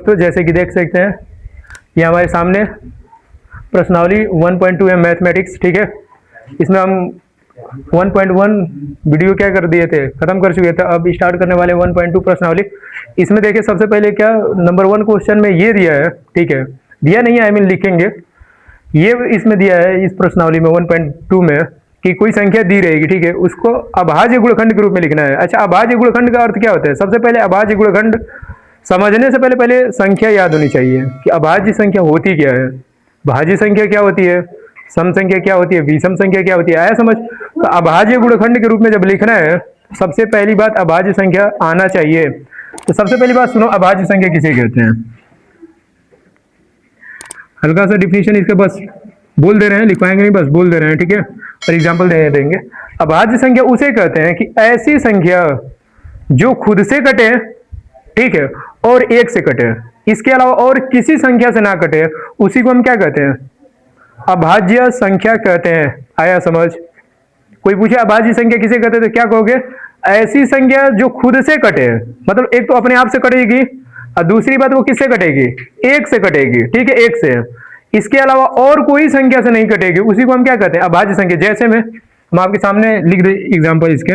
दोस्तों, जैसे कि देख सकते हैं ये हमारे सामने प्रश्नावली 1.2 है मैथमेटिक्स। ठीक है, इसमें हम 1.1 वीडियो क्या कर दिए थे, खत्म कर चुके थे। अब स्टार्ट करने वाले 1.2 प्रश्नावली। इसमें देखिए सबसे पहले क्या नंबर 1 क्वेश्चन में ये दिया है। ठीक है, दिया नहीं है, आई मीन लिखेंगे। ये इसमें दिया है इस प्रश्नावली में 1.2 में कि कोई संख्या दी रहेगी, ठीक है, उसको अभाज्य गुणखंड के रूप में लिखना है। अच्छा, अभाज्य गुणखंड का अर्थ क्या होता है? सबसे पहले अभाज्य गुणखंड समझने से पहले संख्या याद होनी चाहिए कि अभाज्य संख्या होती क्या है, भाज्य संख्या क्या होती है, सम संख्या क्या होती है, विषम संख्या क्या होती है, आया समझ? तो अभाज्य गुणखंड के रूप में जब लिखना है, सबसे पहली बात अभाज्य संख्या आना चाहिए। तो सबसे पहली बात सुनो, अभाज्य संख्या किसे कहते हैं? हल्का सा डिफिनेशन इसका बस बोल दे रहे हैं, लिखवाएंगे नहीं, बस बोल दे रहे हैं। ठीक है, और एग्जाम्पल देंगे। अभाज्य संख्या उसे कहते हैं कि ऐसी संख्या जो खुद से कटे, ठीक है, और एक से कटे, इसके अलावा और किसी संख्या से ना कटे, उसी को हम क्या कहते हैं? अभाज्य संख्या कहते हैं। आया समझ? कोई पूछे अभाज्य संख्या किसे कहते हैं तो क्या कहोगे? ऐसी संख्या जो खुद से कटे, मतलब एक तो अपने आप से कटेगी और दूसरी बात वो किससे कटेगी? एक से कटेगी। ठीक है, एक से, इसके अलावा और कोई संख्या से नहीं कटेगी, उसी को हम क्या कहते हैं? अभाज्य संख्या। जैसे में हम आपके सामने लिख दे एग्जाम्पल इसके।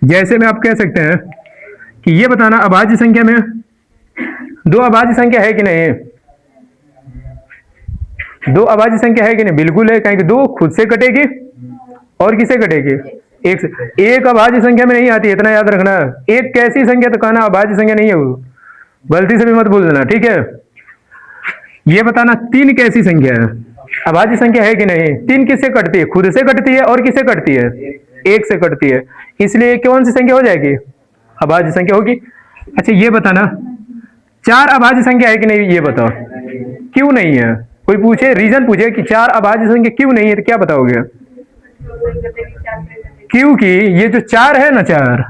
जैसे में आप कह सकते हैं कि ये बताना अभाज्य संख्या में दो अभाज्य संख्या है कि नहीं? दो अभाज्य संख्या है कि नहीं? बिल्कुल है, कहेंगे दो खुद से कटेगी और किसे कटेगी? एक से। एक अभाज्य संख्या में नहीं आती, इतना याद रखना। एक कैसी संख्या तो कहना अभाज्य संख्या नहीं है वो, गलती से भी मत भूल देना। ठीक है, ये बताना तीन कैसी संख्या है? अभाज्य संख्या है कि नहीं? तीन किससे कटती है? खुद से कटती है और किससे कटती है? एक से कटती है, इसलिए कौन सी संख्या हो जाएगी? अभाज्य संख्या होगी। अच्छा, ये बताना चार अभाज्य संख्या है कि नहीं? ये बताओ क्यों नहीं है? कोई पूछे, रीजन पूछे कि चार अभाज्य संख्या क्यों नहीं है, तो क्या बताओगे? क्योंकि ये जो चार है ना, चार,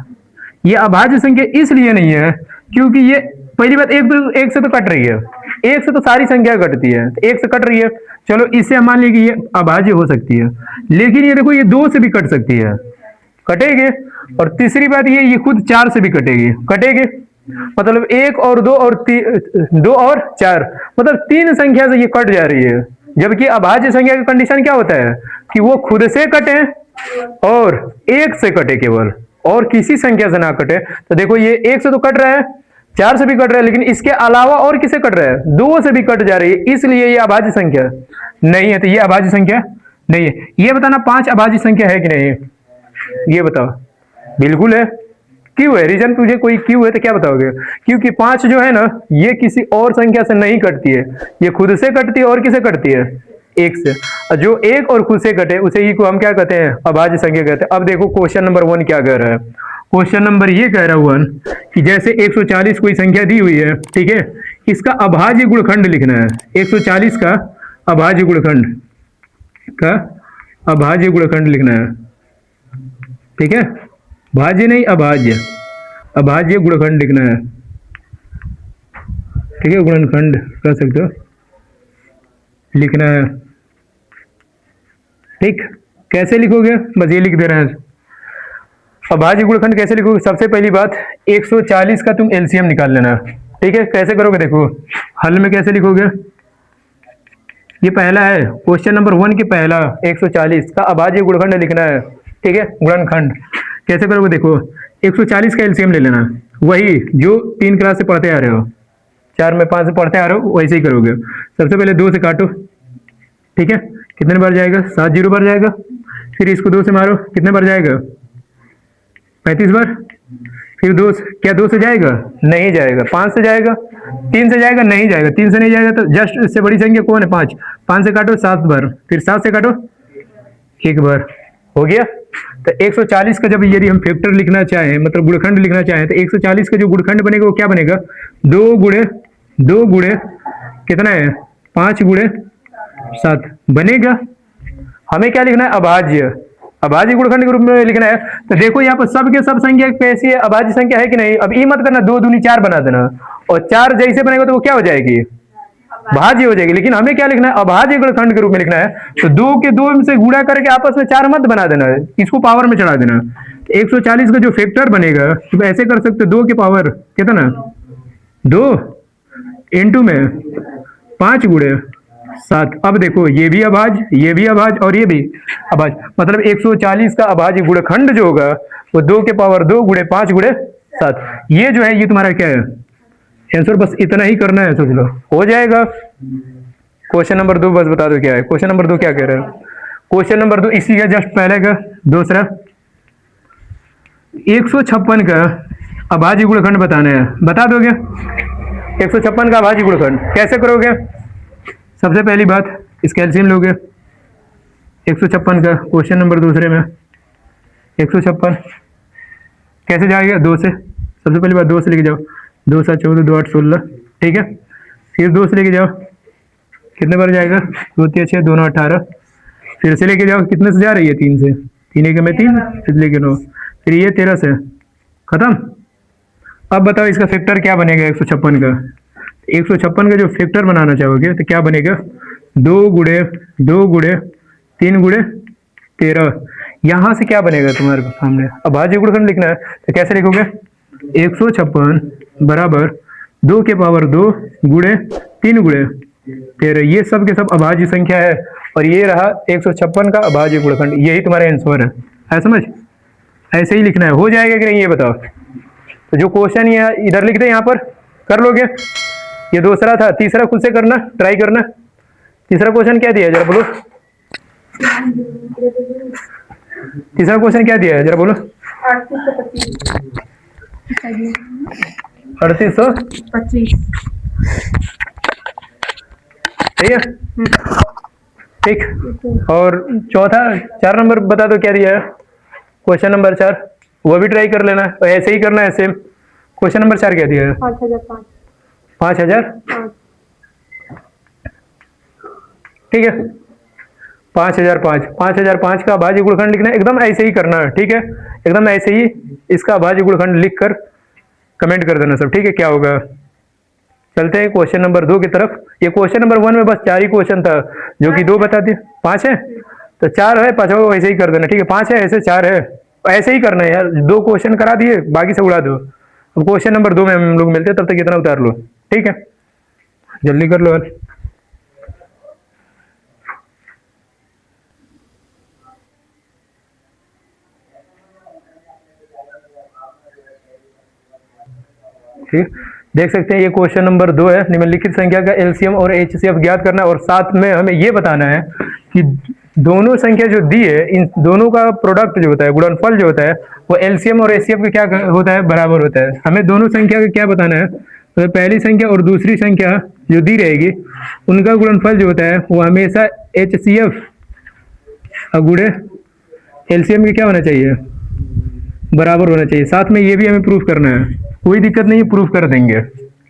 ये अभाज्य संख्या इसलिए नहीं है क्योंकि ये पहली बात एक से तो कट रही है, एक से तो सारी संख्या कटती है, तो एक से कट रही है, चलो इससे हम मान लीजिए ये अभाज्य हो सकती है। लेकिन ये देखो, ये दो से भी कट सकती है, कटेगी। और तीसरी बात ये खुद चार से भी कटेगी। मतलब एक और दो और दो और चार, मतलब तीन संख्या से ये कट जा रही है। जबकि अभाज्य संख्या का कंडीशन क्या होता है कि वो खुद से कटे और एक से कटे केवल, और किसी संख्या से ना कटे। तो देखो ये एक से तो कट रहा है, चार से भी कट रहा है, लेकिन इसके अलावा और किसे कट रहा है? दो से भी कट जा रही है, इसलिए ये अभाज्य संख्या नहीं है। तो ये अभाज्य संख्या नहीं है। ये बताना पांच अभाज्य संख्या है कि नहीं? ये बताओ। बिल्कुल है। क्यों है? रीजन पूछे कोई क्यों है तो क्या बताओगे? क्योंकि पांच जो है ना, ये किसी और संख्या से नहीं कटती है, ये खुद से कटती है और किसे कटती है? एक से। और जो एक और खुद से कटे उसे ही को हम क्या कहते हैं? अभाज्य संख्या कहते हैं। अब देखो क्वेश्चन नंबर 1 क्या कह रहा है। क्वेश्चन नंबर ये कह रहा है 1 कि जैसे 140 कोई संख्या दी हुई है, ठीक है, इसका अभाज्य गुणखंड लिखना है। 140 का अभाज्य गुणखंड लिखना है। ठीक है, भाज्य नहीं, अभाज्य गुणखंड लिखना है। ठीक है, गुणनखंड कह सकते हो, लिखना है। ठीक, कैसे लिखोगे? बस ये लिख दे रहे हैं। अभाज्य गुणखंड कैसे लिखोगे? सबसे पहली बात 140 का तुम एलसीएम निकाल लेना। ठीक है, कैसे करोगे? देखो हल में कैसे लिखोगे। ये पहला है क्वेश्चन नंबर 1 के पहला 140 का अभाज्य गुणखंड लिखना है। ठीक है, गुणनखंड कैसे करोगे? देखो 140 का एलसीएम ले लेना, वही जो 3 क्लास से पढ़ते आ रहे हो, 4 में 5 से पढ़ते आ रहे हो, वैसे ही करोगे। सबसे पहले 2 से काटो। ठीक है, कितने बार जाएगा? 7 जीरो बार जाएगा। फिर इसको 2 से मारो, कितने बार जाएगा? 35 बार। फिर 2 क्या 2 से जाएगा? नहीं जाएगा। 5 से जाएगा? 3 से जाएगा? नहीं जाएगा। 3 से नहीं जाएगा तो जस्ट इससे बड़ी संख्या कौन है? 5। 5 से काटो 7 बार, फिर 7 से काटो 1 बार। हो गया। तो 140 का जब यदि हम फैक्टर लिखना चाहें, मतलब गुणखंड लिखना चाहें, तो 140 का जो गुणखंड बनेगा वो क्या बनेगा? 2 गुणे कितना है? 5 गुणे 7 बनेगा। हमें क्या लिखना है? अभाज्य गुणखंड के रूप में लिखना है। तो देखो यहाँ पर सब के सब संख्या कैसी है? अभाज्य संख्या है कि नहीं? अब ये मत करना 2 दूनी 4 बना देना, और 4 जैसे बनेगा तो वो क्या हो जाएगी? भाज्य हो जाएगी। लेकिन हमें क्या लिखना है? अभाज्य गुणखंड के रूप में लिखना है। तो 2 के 2 से गुणा करके आपस में 4 मत बना देना है, इसको पावर में चढ़ा देना। 140 का जो फैक्टर बनेगा तो ऐसे कर सकते हो, 2 के पावर कितना? 2, इनटू में 5 गुणे 7। अब देखो ये भी अभाज्य, ये भी अभाज्य और ये भी अभाज्य, मतलब 140 का अभाज्य गुणखंड जो होगा वो 2 के पावर 2 गुणे 5 गुणे 7। ये जो है ये तुम्हारा क्या है आंसर, बस इतना ही करना है, सोच लो हो जाएगा। क्वेश्चन नंबर 2 बस बता दो क्या है। क्वेश्चन नंबर 2 क्या कह रहे हैं? क्वेश्चन नंबर 2 इसी का जस्ट पहले का दूसरा 156 का अभाज्य गुणखंड बताना है, बता दोगे? 156 का अभाज्य गुणखंड कैसे करोगे? सबसे पहली बात इसका एलसीएम लोगे 156 का, क्वेश्चन नंबर दूसरे में 156 कैसे जाएगा? 2 से, सबसे पहली बात 2 से लेके जाओ, 2 7 14 2 8 16, ठीक है। फिर 2 से लेके जाओ, कितने बार जाएगा? 2 3 6 2 9 18। फिर से लेके जाओ, कितने से जा रही है? 3 से, 3 एक में 3, फिर लेके 9, फिर ये 13 से खत्म। अब बताओ इसका फैक्टर क्या बनेगा 156 का? 156 का जो फैक्टर बनाना चाहोगे तो क्या बनेगा? 2 गुणे 3 गुणे 13। यहाँ से क्या बनेगा तुम्हारे सामने? अभाज्य गुणखंड लिखना है तो कैसे लिखोगे? 156 बराबर 2 के पावर 2 गुणे 3 गुणे 13। ये सब के सब अभाज्य संख्या है और ये रहा 156 का अभाज्य गुणखंड, यही तुम्हारा आंसर है समझ? ऐसे ही लिखना है, हो जाएगा कि नहीं ये बताओ। तो जो क्वेश्चन ये इधर लिख दे यहाँ पर कर लोगे। ये दूसरा था, तीसरा खुद से करना, ट्राई करना। तीसरा क्वेश्चन क्या दिया है जरा बोलो? तीसरा क्वेश्चन क्या दिया है जरा बोलो? 3825। ठीक है, ठीक। और चौथा 4 नंबर बता दो क्या दिया है? क्वेश्चन नंबर 4 वो भी ट्राई कर लेना, तो ऐसे ही करना है सेम। क्वेश्चन नंबर 4 क्या दिया है? 5000। ठीक है, 5005 का अभाज्य गुणखंड लिखना है, एकदम ऐसे ही करना है, ठीक है। एकदम ऐसे ही इसका अभाज्य गुणखंड लिख कर कमेंट कर देना सब, ठीक है। क्या होगा? चलते हैं क्वेश्चन नंबर 2 की तरफ। ये क्वेश्चन नंबर 1 में बस 4 ही क्वेश्चन था, जो कि 2 बता दिए। 5 है तो 4 है, 5 ऐसे ही कर देना, ठीक है। 5 है ऐसे, 4 है ऐसे ही करना है यार। 2 क्वेश्चन करा दिए, बाकी से उड़ा दो। अब क्वेश्चन नंबर 2 में हम लोग मिलते हैं, तब तक इतना उतार लो, ठीक है। जल्दी कर लो यार। ठीक, देख सकते हैं ये क्वेश्चन नंबर 2 है। निम्नलिखित संख्या का एलसीएम और एचसीएफ ज्ञात करना है और साथ में हमें ये बताना है कि दोनों संख्या जो दी है इन दोनों का प्रोडक्ट जो होता है, गुणनफल जो होता है, वो एलसीएम और एचसीएफ का क्या होता है? बराबर होता है। हमें दोनों संख्या का क्या बताना है? तो पहली संख्या और दूसरी संख्या जो दी रहेगी उनका गुणनफल जो होता है वो हमेशा एचसीएफ गुणे एलसीएम के क्या होना चाहिए? बराबर होना चाहिए। साथ में ये भी हमें प्रूफ करना है, कोई दिक्कत नहीं है, प्रूफ कर देंगे,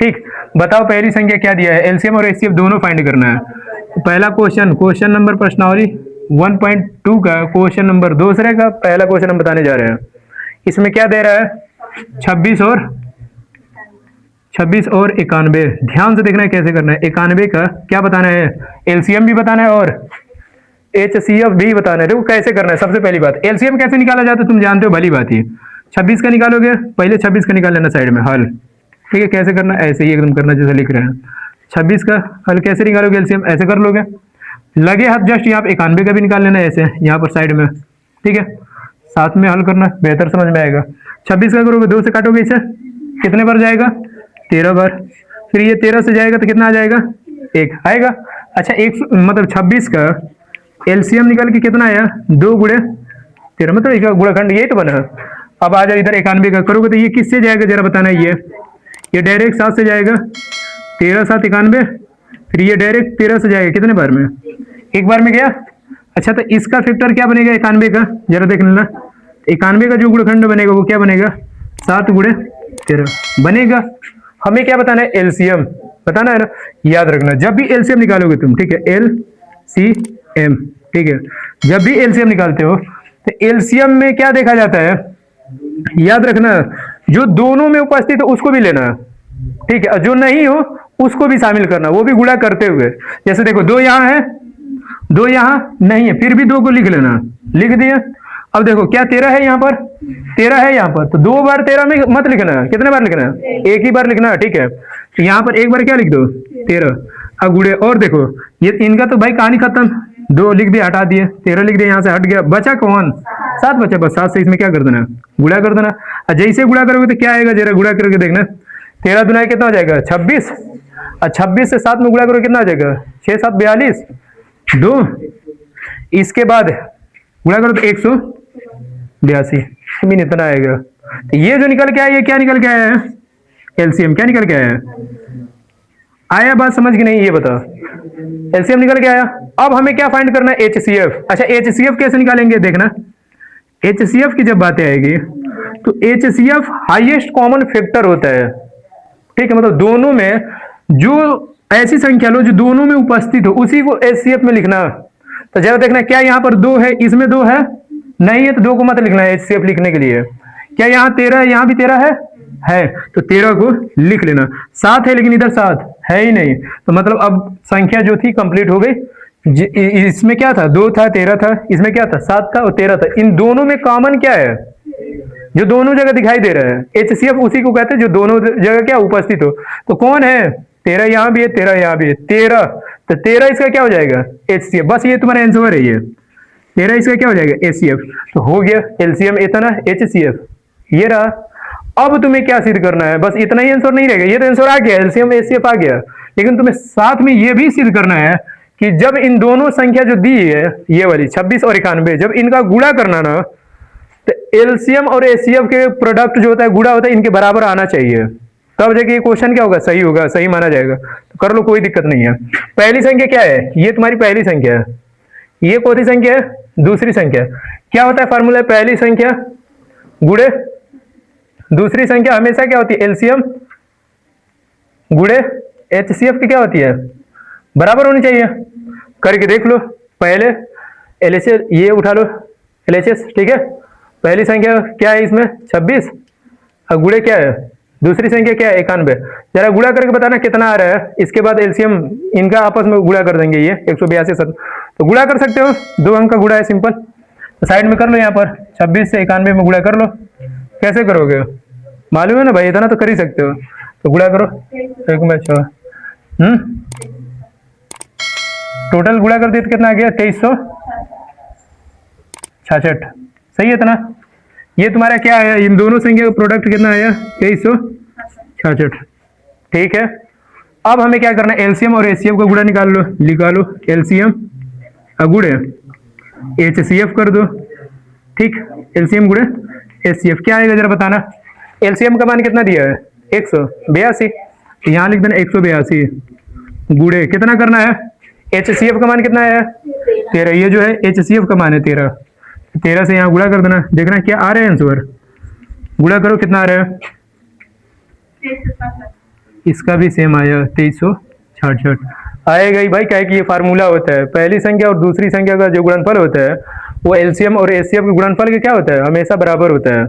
ठीक। बताओ पहली संख्या क्या दिया है? एलसीएम और एचसीएफ दोनों फाइंड करना है। तो पहला क्वेश्चन नंबर प्रश्नावली 1.2 का क्वेश्चन नंबर दूसरे का पहला क्वेश्चन हम बताने जा रहे हैं। इसमें क्या दे रहा है? 26 और 91। ध्यान से देखना है कैसे करना है। 91 का क्या बताना है? एलसीएम भी बताना है और एचसीएफ भी बताना है। देखो कैसे करना है। सबसे पहली बात, एलसीएम कैसे निकाला जाता है तुम जानते हो, भली बात ही। 26 का निकालोगे, पहले 26 का निकाल लेना साइड में हल, ठीक है। कैसे करना? ऐसे ही एकदम करना जैसे लिख रहे हैं। 26 का हल कैसे निकालोगे? एलसीएम ऐसे कर लोगे, लगे हाथ जस्ट यहाँ पे 91 का भी निकाल लेना ऐसे यहाँ पर साइड में, ठीक है। साथ में हल करना, बेहतर समझ में आएगा। 26 का करोगे 2 से काटोगे इसे, कितने बार जाएगा? 13 बार। फिर ये 13 से जाएगा तो कितना आ जाएगा? 1 आएगा। अच्छा, एक मतलब 26 का एलसीएम निकाल के कितना आया? 2 गुणे 13, मतलब एक गुणखंड यही तो बना। अब आ जाए इधर 91 का करोगे तो ये किससे जाएगा जरा बताना। ये डायरेक्ट 7 से जाएगा, 13 7 91। फिर ये डायरेक्ट 13 से जाएगा, कितने बार में? 1 बार में गया। अच्छा, तो इसका फैक्टर क्या बनेगा 91 का? जरा देख लेना। 91 का जो गुणखंड बनेगा वो क्या बनेगा? 7 गुणे 13 बनेगा। हमें क्या बताना है? एलसीएम बताना है ना। याद रखना, जब भी एलसीएम निकालोगे तुम, ठीक है, एलसीएम, ठीक है, जब भी एलसीएम निकालते हो तो एलसीएम में क्या देखा जाता है? याद रखना, जो दोनों में उपस्थित है उसको भी लेना, ठीक है, और जो नहीं हो उसको भी शामिल करना, वो भी गुणा करते हुए। जैसे देखो 2 यहाँ है, 2 यहाँ नहीं है, फिर भी 2 को लिख लेना, लिख दिया। अब देखो क्या 13 है यहाँ पर, 13 है यहाँ पर, तो 2 बार 13 में मत लिखना, कितने बार लिखना है, एक ही बार लिखना है, ठीक है। तो यहाँ पर एक बार क्या लिख दो 13। अब गुड़े, और देखो ये इनका तो भाई कहानी खत्म, 2 लिख दिए हटा दिए, 13 लिख दिए, यहाँ से हट गया, बचा कौन, 7 बचा, बस 7 से इसमें क्या कर देना, गुड़ा कर देना। और जैसे गुड़ा करोगे तो क्या आएगा, जरा गुड़ा करके देखना, 13 दुनाई कितना हो जाएगा 26, और 26 से 7 में गुड़ा करोगे कितना हो जाएगा 6 7 42 2, इसके बाद गुणा करो तो 182 मीन इतना आएगा। तो ये जो निकल के आया, ये क्या निकल के आया है, एलसीएम क्या निकल के आया है, आया बात समझ की नहीं, ये बताओ, एलसीएम निकल के आया। अब हमें क्या फाइंड करना है, एचसीएफ। अच्छा एचसीएफ कैसे निकालेंगे, देखना एचसीएफ की जब बातें आएगी तो एचसीएफ हाईएस्ट कॉमन फैक्टर होता है, ठीक है, मतलब दोनों में जो ऐसी संख्या लो जो दोनों में उपस्थित हो उसी को एचसीएफ में लिखना। तो जरा देखना क्या यहाँ पर 2 है, इसमें 2 है, नहीं है तो 2 को मत लिखना है एचसीएफ लिखने के लिए। क्या यहाँ 13 है, यहाँ भी 13 है, तो 13 को लिख लेना। 7 है लेकिन इधर 7 है ही नहीं, तो मतलब अब संख्या जो थी कंप्लीट हो गई। इसमें क्या था, 2 था, 13 था, इसमें क्या था 7 था और 13 था। इन दोनों में कॉमन क्या है, जो दोनों जगह दिखाई दे रहा है, एचसीएफ उसी को कहते हैं जो दोनों जगह क्या उपस्थित हो। तो कौन है, 13 यहाँ भी है, 13 यहाँ भी है, 13, तो 13 इसका क्या हो जाएगा एचसीएफ, बस ये तुम्हारा आंसर है, ये 13 इसका क्या हो जाएगा एचसीएफ। तो हो गया एलसीएम इतना, एचसीएफ ये रहा। अब तुम्हें क्या सिद्ध करना है, बस इतना ही आंसर नहीं रहेगा, ये तो आंसर आ गया, एलसीएम एचसीएफ आ गया, लेकिन तुम्हें साथ में ये भी सिद्ध करना है कि जब इन दोनों संख्या जो दी है ये वाली 26 और 91, जब इनका गुणा करना ना, तो एलसीएम और एचसीएफ के प्रोडक्ट जो होता है गुणा होता है इनके बराबर आना चाहिए, तब जाके ये क्वेश्चन क्या होगा, सही होगा, सही माना जाएगा। तो कर लो, कोई दिक्कत नहीं है। पहली संख्या क्या है, ये तुम्हारी पहली संख्या है, ये कौन सी संख्या है, दूसरी संख्या। क्या होता है फार्मूला, पहली संख्या गुड़े दूसरी संख्या, हमेशा क्या होती है एलसीएम गुड़े एचसीएफ की क्या होती है, बराबर होनी चाहिए। करके देख लो, पहले एलएचएस ये उठा लो एलएचएस, ठीक है, पहली संख्या क्या है इसमें 26 और गुड़े क्या है, दूसरी संख्या क्या है 91। जरा गुणा करके बताना कितना आ रहा है, इसके बाद एलसीएम इनका आपस में गुणा कर देंगे, ये 182 तो गुणा कर सकते हो, 2 अंक का गुणा है सिंपल। तो साइड में कर लो, यहाँ पर 26 से 91 में गुणा कर लो। कैसे करोगे, मालूम है ना भाई, इतना तो कर ही सकते हो। तो गुणा करो, एक में 6, टोटल गुणा कर दिए तो कितना आ गया 2366, सही है इतना। ये तुम्हारा क्या आया, इन दोनों संख्या का प्रोडक्ट कितना आया 2366, ठीक है। अब हमें क्या करना है, एलसीएम और एचसीएफ का गुणा निकाल लो, निकालो एलसीएम गुणे एचसीएफ कर दो, ठीक, एलसीएम गुणे एचसीएफ क्या आएगा जरा बताना। एलसीएम का मान कितना दिया है 182, यहाँ लिख देना 182 गुणे कितना करना है, एचसीएफ का मान कितना है 13, ये जो है एचसीएफ का मान है 13, 13 से यहाँ गुणा कर देना, देखना क्या आ रहा है आंसर, गुणा करो कितना आ रहा है, इसका भी सेम आया 2366 आएगा ही भाई, क्या है कि ये फार्मूला होता है, पहली संख्या और दूसरी संख्या का जो गुणनफल होता है वो एलसीएम और एचसीएफ के गुणनफल के क्या होता है, हमेशा बराबर होता है।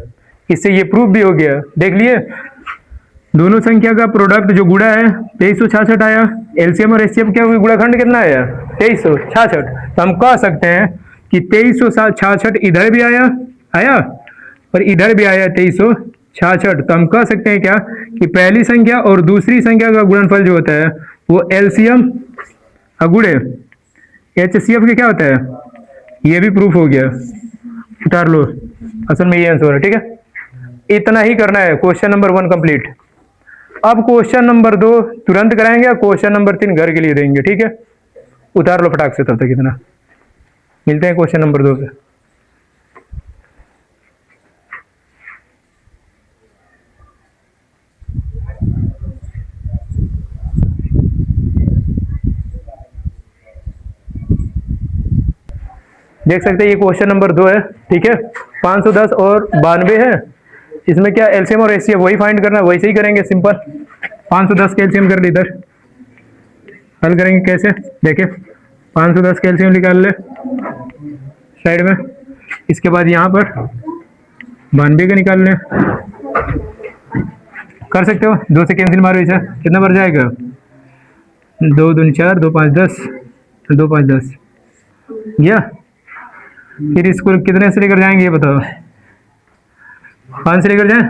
इससे ये प्रूफ भी हो गया, देख लिए, दोनों संख्या का प्रोडक्ट जो गुणा है 2366 आया, एलसीएम और एचसीएफ क्या गुणाखंड कितना आया 2366, तो हम कह सकते हैं कि 2366 इधर भी आया और इधर भी आया 2366, तो हम कह सकते हैं क्या कि पहली संख्या और दूसरी संख्या का गुणनफल जो होता है वो एलसीएम गुणे एचसीएफ के क्या होता है, ये भी प्रूफ हो गया, उतार लो, असल में ये आंसर है, ठीक है। इतना ही करना है, क्वेश्चन नंबर 1 कंप्लीट। अब क्वेश्चन नंबर 2 तुरंत कराएंगे, क्वेश्चन नंबर 3 घर के लिए देंगे, ठीक है। उतार लो फटाक से, तब तक इतना, मिलते हैं क्वेश्चन नंबर 2 पे। देख सकते हैं ये क्वेश्चन नंबर 2 है, ठीक है। 510 और 92 है, इसमें क्या एलसीएम और एचसीएफ वही फाइंड करना है, वैसे ही करेंगे सिंपल। 510 का एलसीएम कर ली, इधर हल करेंगे कैसे, देखिए 510 का एलसीएम निकाल ले साइड में, इसके बाद यहाँ पर 92 का निकाल ले, कर सकते हो, 2 से कैंसिल मारो, इसे कितना बढ़ जाएगा 2 दूनी 4, 2 5 10, 2 5 10 या फिर इसको कितने से लेकर जाएंगे ये बताओ। 5 से लेकर जाए,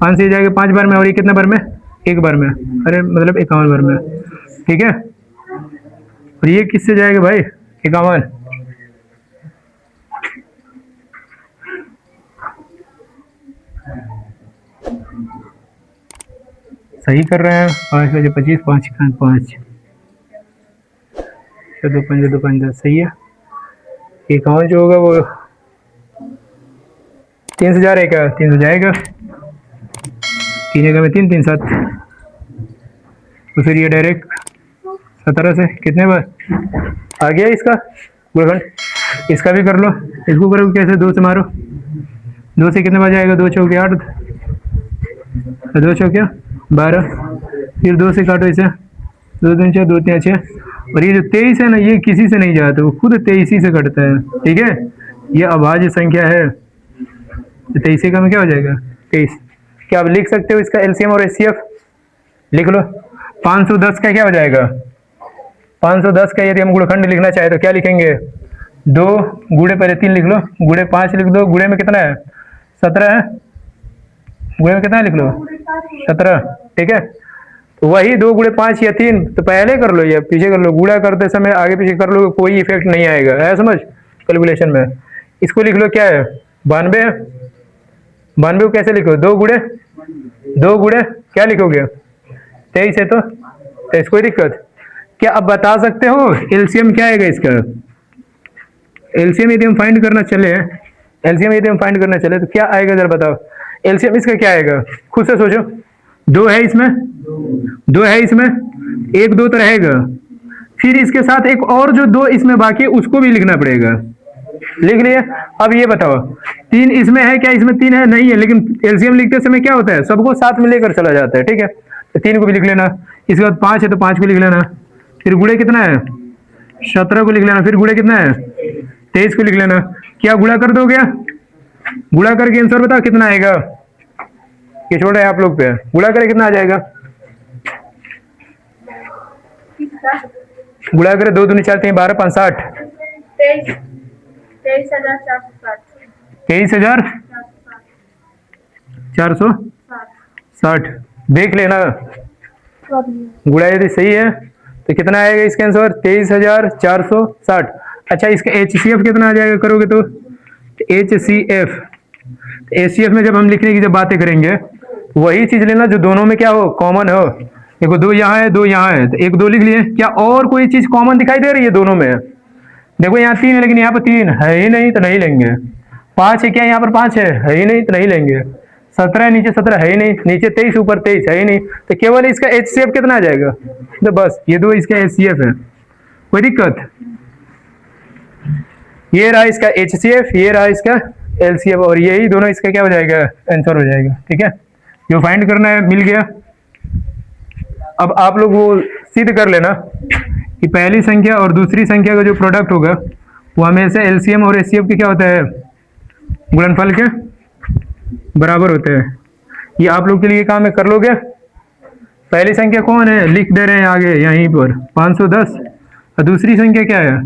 5 से जाएगा 5 बार में, और ये कितने बार में, 1 बार में, अरे मतलब 51 बार में, ठीक है। और ये किससे जाएगा भाई, 51, सही कर रहे हैं। 5 बजे 25, 5 5, 2 5 2 5 10, सही है। 51 जो होगा वो 3 से जा रहा है क्या, 3 से जाएगा, 3 जगह में 3 3 7, तो फिर ये डायरेक्ट 17 से कितने बार आ गया इसका गुणनखंड। इसका भी कर लो, इसको करो कैसे, 2 से मारो, 2 से कितने बार जाएगा, 2 चौके 8, 2 चौके 12, फिर 2 से काटो इसे, 2 3 6, 2 3 6, और ये जो 23 है ना, ये किसी से नहीं जाता, वो खुद 23 ही से कटता है, ठीक है। ये अभाज्य संख्या है, तो 23 का में क्या हो जाएगा, 23। क्या आप लिख सकते हो इसका एलसीएम और एचसीएफ, लिख लो। 510 का क्या हो जाएगा, 510 का यदि हम गुणखंड लिखना चाहे तो क्या लिखेंगे, 2 गुणे पहले 3 लिख लो, गुणे 5 लिख दो, गुणे में कितना है 17 है, गुणे में कितना लिख लो 17, ठीक है। तो वही 2 गुणे 5 या 3 तो पहले कर लो या पीछे कर लो, गुणा करते समय आगे पीछे कर लो, कोई इफेक्ट नहीं आएगा, है समझ कैलकुलेशन में। इसको लिख लो क्या है 92, 92 को कैसे लिखो, 2 गुणे क्या लिखोगे 23 है, तो 23, कोई दिक्कत। क्या अब बता सकते हो एलसीएम क्या आएगा इसका, एलसीएम यदि हम फाइंड करना चले, एलसीएम यदि हम फाइंड करना चले तो क्या आएगा जरा बताओ, एलसीएम इसका क्या आएगा, खुद से सोचो। 2 है इसमें, 2 है इसमें, 1 2 तो रहेगा, फिर इसके साथ एक और जो 2 इसमें बाकी है उसको भी लिखना पड़ेगा, लिख लिए। अब ये बताओ 3 इसमें है क्या, इसमें 3 है नहीं है, लेकिन एलसीएम लिखते समय क्या होता है सबको साथ में लेकर चला जाता है, ठीक है। तो 3 को भी लिख लेना, इसके बाद 5 है तो 5 को लिख लेना, फिर गुणे कितना है 17 को लिख लेना, फिर गुणे कितना है 23 को लिख लेना। क्या गुणा कर दो, क्या गुणा करके आंसर बताओ कितना आएगा, ये छोड़ रहे हैं आप लोग पे, गुणा करके कितना आ जाएगा, गुणा करे 2 दूनी 4 3 12 5 60, 23,460, देख लेना। गुणा यदि सही है तो कितना आएगा इसका आंसर 23,460। अच्छा इसका एचसीएफ कितना आ जाएगा करोगे तो, एचसीएफ, एचसीएफ में जब हम लिखने की जब बातें करेंगे वही चीज लेना जो दोनों में क्या हो कॉमन हो। देखो 2 यहाँ है 2 यहाँ है, तो 1 2 लिख लिए, क्या और कोई चीज कॉमन दिखाई दे रही है दोनों में, देखो यहाँ 3 है लेकिन यहाँ पर 3 है ही नहीं तो नहीं लेंगे, 5 है क्या यहाँ पर 5 है ही नहीं तो नहीं लेंगे, 17 है नीचे 17 है ही नहीं, नीचे 23 ऊपर 23 है ही नहीं, तो केवल इसका एचसीएफ कितना आ जाएगा, तो बस ये 2 इसका एचसीएफ है, कोई दिक्कत। ये रहा इसका एचसीएफ, ये रहा इसका एलसीएफ, और यही दोनों इसका क्या हो जाएगा आंसर हो जाएगा, ठीक है। जो फाइंड करना है मिल गया। अब आप लोग वो सिद्ध कर लेना कि पहली संख्या और दूसरी संख्या का जो प्रोडक्ट होगा वो हमेशा एलसीएम और एचसीएफ के क्या होता है गुणनफल के बराबर होते हैं। ये आप लोग के लिए काम है, कर लोगे। पहली संख्या कौन है लिख दे रहे हैं आगे यहीं पर 510, और दूसरी संख्या क्या है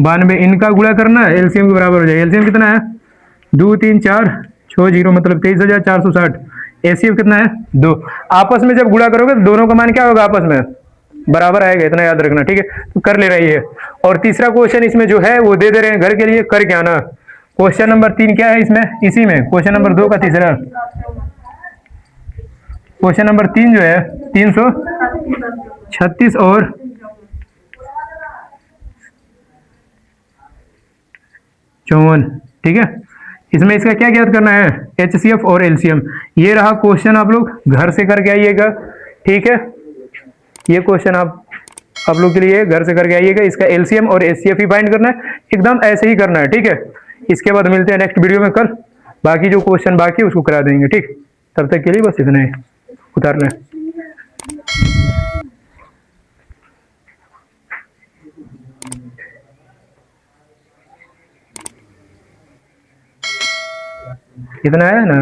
92, इनका गुणा करना एलसीएम के बराबर हो जाएगा। एलसीएम कितना है 2 3 4 6 0 मतलब 23,460, एचसीएफ कितना है 2। आपस में जब गुणा करोगे तो दोनों का मान क्या होगा आपस में बराबर आएगा, इतना याद रखना, ठीक है। तो कर ले रही है। और तीसरा क्वेश्चन इसमें जो है वो दे रहे हैं घर के लिए, करके आना। क्वेश्चन नंबर 3 क्या है इसमें, इसी में क्वेश्चन नंबर 2 का तीसरा, क्वेश्चन नंबर 3 जो है 336 और 54, ठीक है। इसमें इसका क्या ज्ञात करना है एचसीएफ और एलसीएम। ये रहा क्वेश्चन, आप लोग घर से करके आइएगा, ठीक है। ये क्वेश्चन आप लोग के लिए घर से करके आइएगा। इसका एलसीएम और एचसीएफ ही फाइंड करना है, एकदम ऐसे ही करना है, ठीक है। इसके बाद मिलते हैं नेक्स्ट वीडियो में कल, बाकी जो क्वेश्चन बाकी है उसको करा देंगे, ठीक। तब तक के लिए बस इतना ही, उतार लें। कितना है ना।